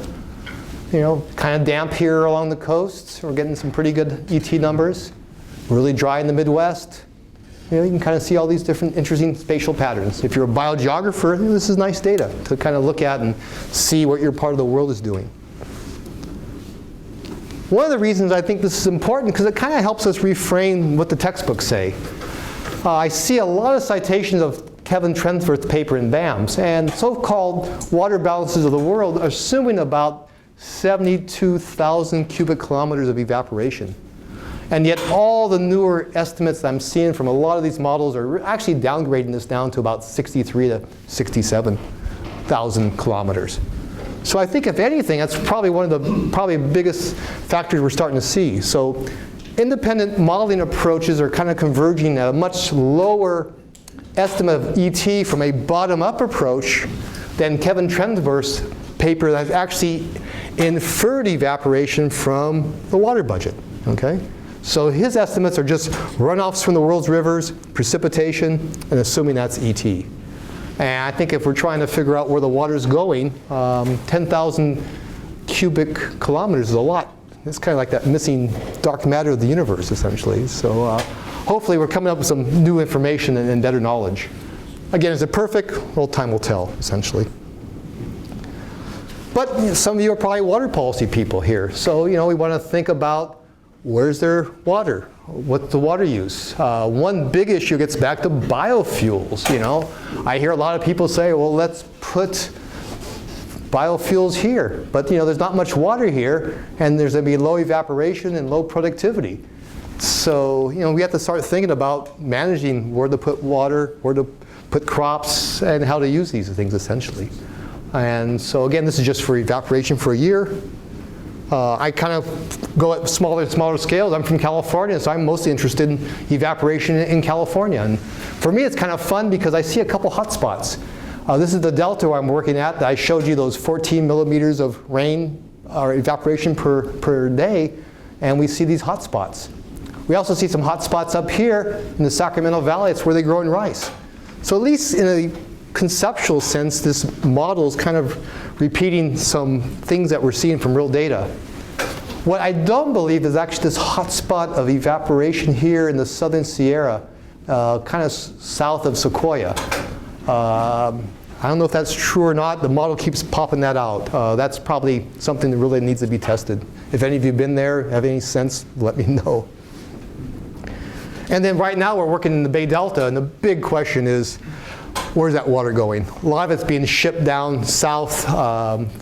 S2: Kind of damp here along the coasts. We're getting some pretty good ET numbers. Really dry in the Midwest. You can kind of see all these different interesting spatial patterns. If you're a biogeographer, this is nice data to kind of look at and see what your part of the world is doing. One of the reasons I think this is important, because it kind of helps us reframe what the textbooks say. I see a lot of citations of Kevin Trensworth's paper in BAMS, and so-called water balances of the world are assuming about 72,000 cubic kilometers of evaporation. And yet all the newer estimates I'm seeing from a lot of these models are actually downgrading this down to about 63 to 67,000 kilometers. So I think if anything, that's probably one of the biggest factors we're starting to see. So independent modeling approaches are kind of converging at a much lower estimate of ET from a bottom-up approach than Kevin Trensworth's paper that actually inferred evaporation from the water budget. Okay? So his estimates are just runoffs from the world's rivers, precipitation, and assuming that's ET. And I think if we're trying to figure out where the water's going, 10,000 cubic kilometers is a lot. It's kind of like that missing dark matter of the universe, essentially. So hopefully we're coming up with some new information and better knowledge. Again, is it perfect? Well, time will tell, essentially. But some of you are probably water policy people here. So we want to think about where's their water? What's the water use? One big issue gets back to biofuels. I hear a lot of people say, well, let's put biofuels here. But there's not much water here, and there's going to be low evaporation and low productivity. So we have to start thinking about managing where to put water, where to put crops, and how to use these things, essentially. And so again, this is just for evaporation for a year. I kind of go at smaller and smaller scales. I'm from California, so I'm mostly interested in evaporation in California. And for me, it's kind of fun because I see a couple hot spots. This is the delta where I'm working at. I showed you those 14 millimeters of rain or evaporation per day, and we see these hot spots. We also see some hot spots up here in the Sacramento Valley. It's where they grow in rice. So at least in a conceptual sense, this model is kind of repeating some things that we're seeing from real data. What I don't believe is actually this hot spot of evaporation here in the southern Sierra, kind of south of Sequoia. I don't know if that's true or not. The model keeps popping that out. That's probably something that really needs to be tested. If any of you have been there, have any sense, let me know. And then right now we're working in the Bay Delta, and the big question is, where's that water going? A lot of it's being shipped down south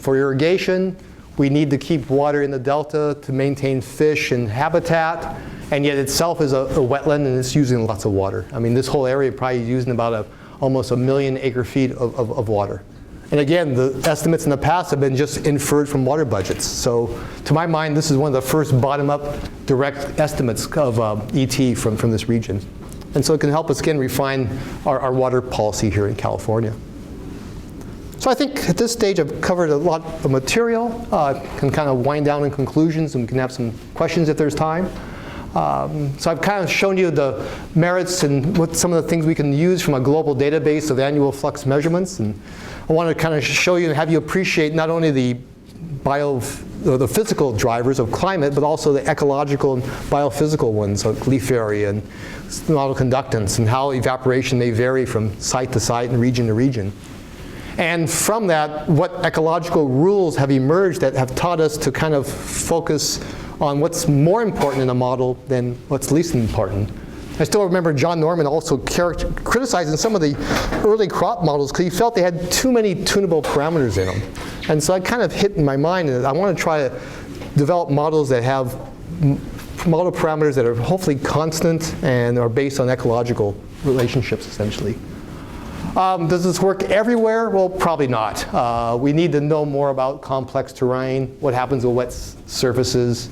S2: for irrigation. We need to keep water in the delta to maintain fish and habitat, and yet itself is a wetland and it's using lots of water. I mean, this whole area probably using about almost 1 million acre-feet of water. And again, the estimates in the past have been just inferred from water budgets. So to my mind, this is one of the first bottom-up direct estimates of ET from this region. And so it can help us, again, refine our water policy here in California. So I think at this stage I've covered a lot of material. Can kind of wind down in conclusions, and we can have some questions if there's time. So I've kind of shown you the merits and what some of the things we can use from a global database of annual flux measurements. And I want to kind of show you and have you appreciate not only the physical drivers of climate, but also the ecological and biophysical ones, like leaf area and model conductance, and how evaporation may vary from site to site and region to region. And from that, what ecological rules have emerged that have taught us to kind of focus on what's more important in a model than what's least important. I still remember John Norman also criticizing some of the early crop models because he felt they had too many tunable parameters in them. And so I kind of hit in my mind that I want to try to develop models that have model parameters that are hopefully constant and are based on ecological relationships, essentially. Does this work everywhere? Well, probably not. We need to know more about complex terrain, what happens with wet surfaces.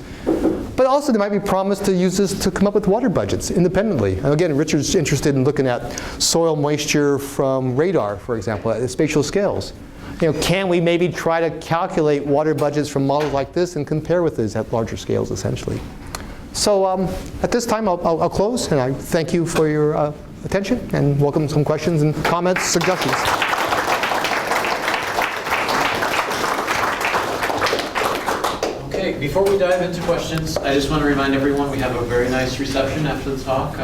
S2: But also there might be promise to use this to come up with water budgets independently. And again, Richard's interested in looking at soil moisture from radar, for example, at spatial scales. Can we maybe try to calculate water budgets from models like this and compare with these at larger scales, essentially? So at this time, I'll close, and I thank you for your attention and welcome some questions and comments, suggestions.
S1: Okay, before we dive into questions, I just want to remind everyone we have a very nice reception after the talk.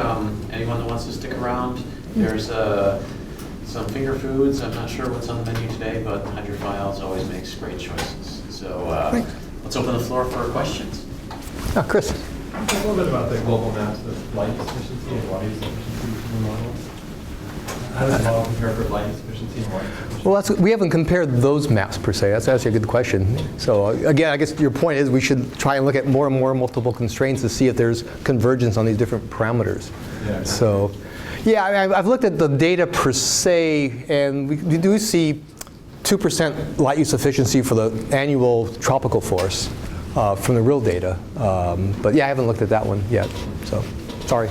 S1: Anyone that wants to stick around, there's some finger foods. I'm not sure what's on the menu today, but hydrophiles always makes great choices. So let's open the floor for questions.
S2: Chris.
S3: Talk a little bit about the global maps of light efficiency and water use efficiency between the models. How does the model compare for light efficiency and water efficiency?
S2: Well, we haven't compared those maps per se. That's actually a good question. So again, I guess your point is we should try and look at more and more multiple constraints to see if there's convergence on these different parameters.
S3: Yeah.
S2: So, yeah, I've looked at the data per se, and we do see 2% light use efficiency for the annual tropical force. From the real data. But yeah, I haven't looked at that one yet, so sorry.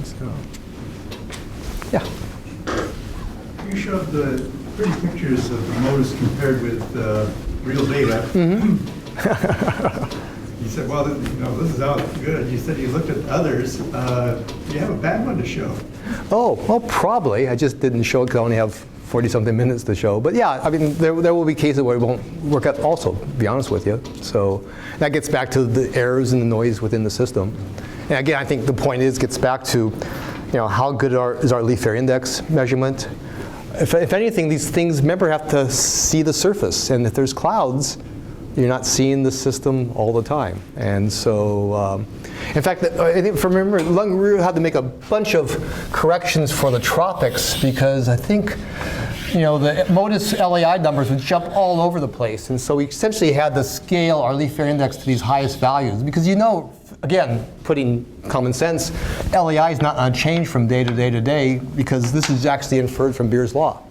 S2: So, yeah.
S4: You showed the pretty pictures of the MODIS compared with real data. Mm-hmm. You said, well, this is all good. You said you looked at others. You have a bad one to show.
S2: Oh, well, probably. I just didn't show it because I only have 40-something minutes to show. But yeah, I mean, there will be cases where it won't work out also, to be honest with you. So that gets back to the errors and the noise within the system. And again, I think the point gets back to, how good is our leaf area index measurement. If anything, these things, remember, have to see the surface. And if there's clouds, you're not seeing the system all the time. And so, in fact, I think remember, we had to make a bunch of corrections for the tropics because I think, the MODIS LAI numbers would jump all over the place. And so we essentially had to scale our leaf area index to these highest values because again, putting common sense, LAI is not going to change from day to day to day because this is actually inferred from Beer's law.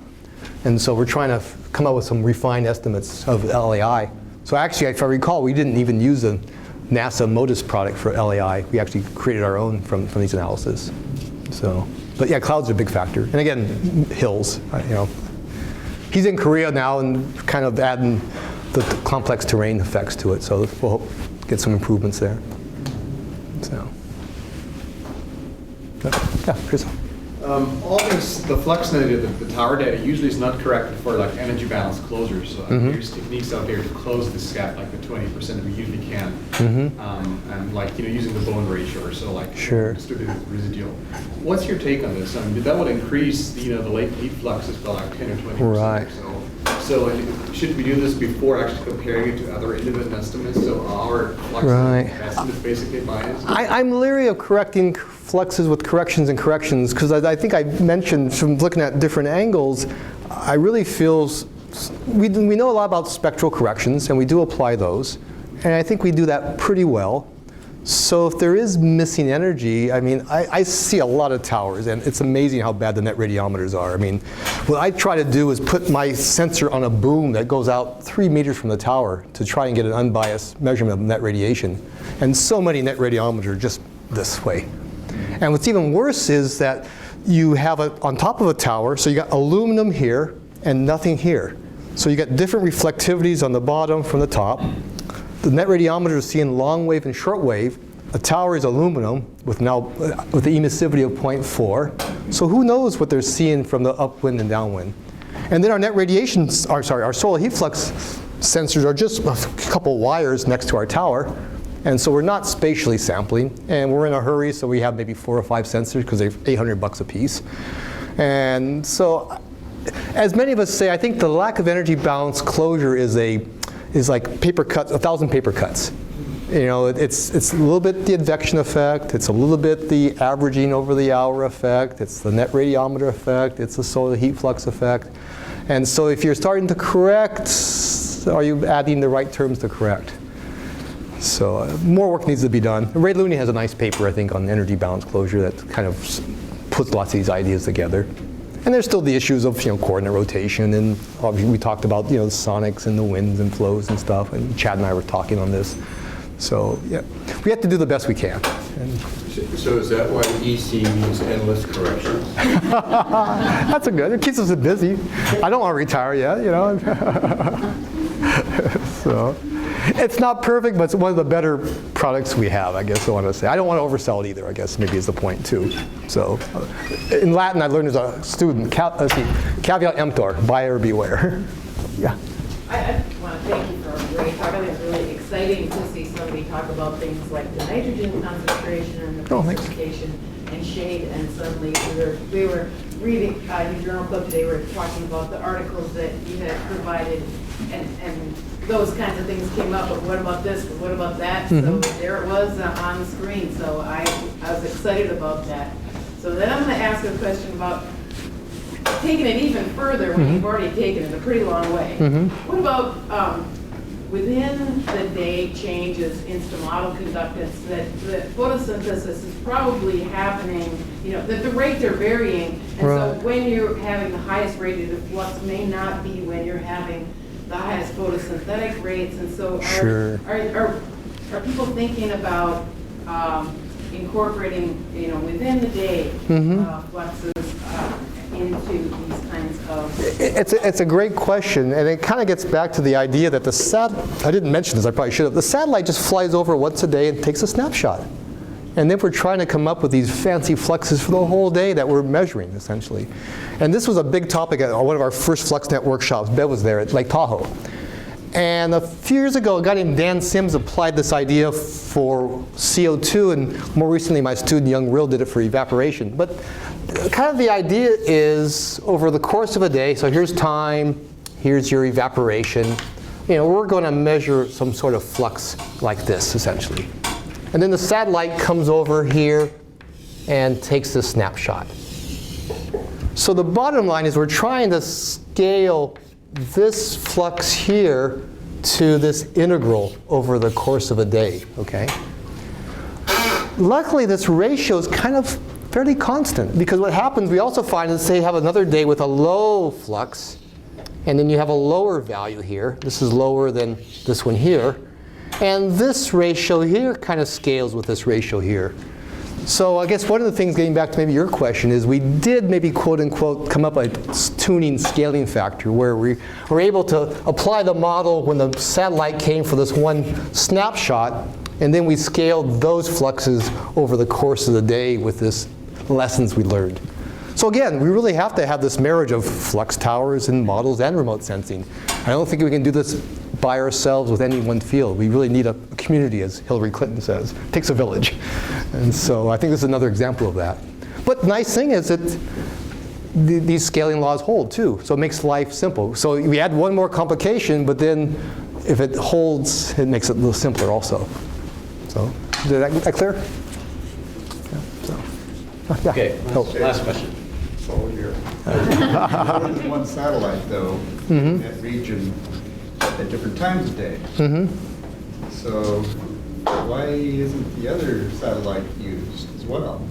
S2: And so we're trying to come up with some refined estimates of LAI. So actually, if I recall, we didn't even use a NASA MODIS product for LAI. We actually created our own from these analyses. So, but yeah, clouds are a big factor. And again, hills, He's in Korea now and kind of adding the complex terrain effects to it. So we'll get some improvements there. So, yeah, Chris.
S5: All this, the flux data, the tower data, usually is not corrected for like energy balance closures. So there's techniques out there to close this gap, like the 20% that we usually can, and like using the bone ratio or so, like distributed residual. What's your take on this? I mean, that would increase the latent heat fluxes by like 10 or 20%
S2: right.
S5: or so. So should we do this before actually comparing it to other independent estimates? So our flux estimate is basically biased?
S2: I'm leery of correcting fluxes with corrections and corrections because I think I mentioned from looking at different angles, I really feel we know a lot about spectral corrections and we do apply those. And I think we do that pretty well. So if there is missing energy, I mean, I see a lot of towers, and it's amazing how bad the net radiometers are. I mean, what I try to do is put my sensor on a boom that goes out 3 meters from the tower to try and get an unbiased measurement of net radiation. And so many net radiometers are just this way. And what's even worse is that you have it on top of a tower, so you got aluminum here and nothing here. So you got different reflectivities on the bottom from the top. The net radiometer is seeing long wave and short wave. A tower is aluminum with the emissivity of 0.4. So who knows what they're seeing from the upwind and downwind. And then our net radiation, our solar heat flux sensors are just a couple wires next to our tower. And so we're not spatially sampling. And we're in a hurry, so we have maybe 4 or 5 sensors because they're $800 a piece. And so, as many of us say, I think the lack of energy balance closure is like paper cuts, 1,000 paper cuts. You know, it's a little bit the advection effect, it's a little bit the averaging over the hour effect, it's the net radiometer effect, it's the solar heat flux effect. And so if you're starting to correct, are you adding the right terms to correct? So more work needs to be done. Ray Looney has a nice paper, I think, on energy balance closure that kind of puts lots of these ideas together. And there's still the issues of coordinate rotation, and obviously we talked about the sonics and the winds and flows and stuff, and Chad and I were talking on this. So yeah, we have to do the best we can.
S6: So is that why EC means endless corrections?
S2: That's a good. It keeps us busy. I don't want to retire yet, So it's not perfect, but it's one of the better products we have, I guess I want to say. I don't want to oversell it either, I guess maybe is the point too. So in Latin, I learned as a student, caveat emptor, buyer beware. Yeah.
S7: I want to thank you for a great talk. I think it's really exciting to see somebody talk about things like the nitrogen concentration and the precipitation and shade. And suddenly we were reading your journal club today. We were talking about the articles that you had provided, and those kinds of things came up. But what about this? But what about that? So there it was on the screen. So I was excited about that. So then I'm going to ask a question about taking it even further when you've already taken it a pretty long way. What about within the day changes in stomatotal conductance, that photosynthesis is probably happening, that the rates are varying, and so when you're having the highest radiative flux may not be when you're having the highest photosynthetic rates, and so are people thinking about incorporating, within the day fluxes into these kinds of...
S2: It's a great question, and it kind of gets back to the idea that I didn't mention this, I probably should have. The satellite just flies over once a day and takes a snapshot. And then we're trying to come up with these fancy fluxes for the whole day that we're measuring, essentially. And this was a big topic at one of our first FluxNet workshops. Bev was there at Lake Tahoe. And a few years ago, a guy named Dan Sims applied this idea for CO2, and more recently my student Young Rill did it for evaporation. But kind of the idea is over the course of a day, so here's time, here's your evaporation, we're going to measure some sort of flux like this, essentially. And then the satellite comes over here and takes the snapshot. So the bottom line is we're trying to scale this flux here to this integral over the course of a day, okay? Luckily, this ratio is kind of fairly constant, because what happens, we also find is, say, you have another day with a low flux, and then you have a lower value here. This is lower than this one here. And this ratio here kind of scales with this ratio here. So I guess one of the things, getting back to maybe your question, is we did maybe quote unquote come up with a tuning scaling factor where we were able to apply the model when the satellite came for this one snapshot, and then we scaled those fluxes over the course of the day with this lessons we learned. So again, we really have to have this marriage of flux towers and models and remote sensing. I don't think we can do this by ourselves with any one field. We really need a community, as Hillary Clinton says. It takes a village. And so I think this is another example of that. But the nice thing is that these scaling laws hold too. So it makes life simple. So we add one more complication, but then if it holds, it makes it a little simpler also. So did that clear? Yeah.
S1: Okay, last question.
S6: Oh, here.
S8: More than one satellite, though, in that region at different times of day. So why isn't the other satellite used as well?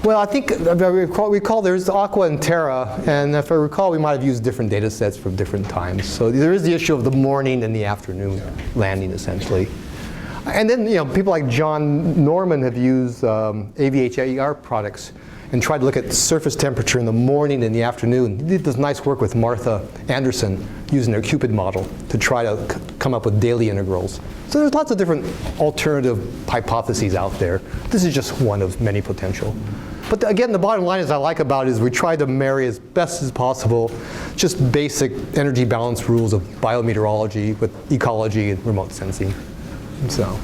S2: Well, I think, if I recall there's Aqua and Terra, and if I recall, we might have used different data sets from different times. So there is the issue of the morning and the afternoon landing, essentially. And then, people like John Norman have used AVHAER products and tried to look at surface temperature in the morning and the afternoon. He did this nice work with Martha Anderson using their Cupid model to try to come up with daily integrals. So there's lots of different alternative hypotheses out there. This is just one of many potential. But again, the bottom line is I like about it is we try to marry as best as possible just basic energy balance rules of biometeorology with ecology and remote sensing. So.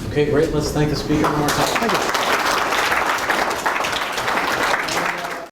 S1: Okay, great. Let's thank the speaker one more time.
S2: Thank you.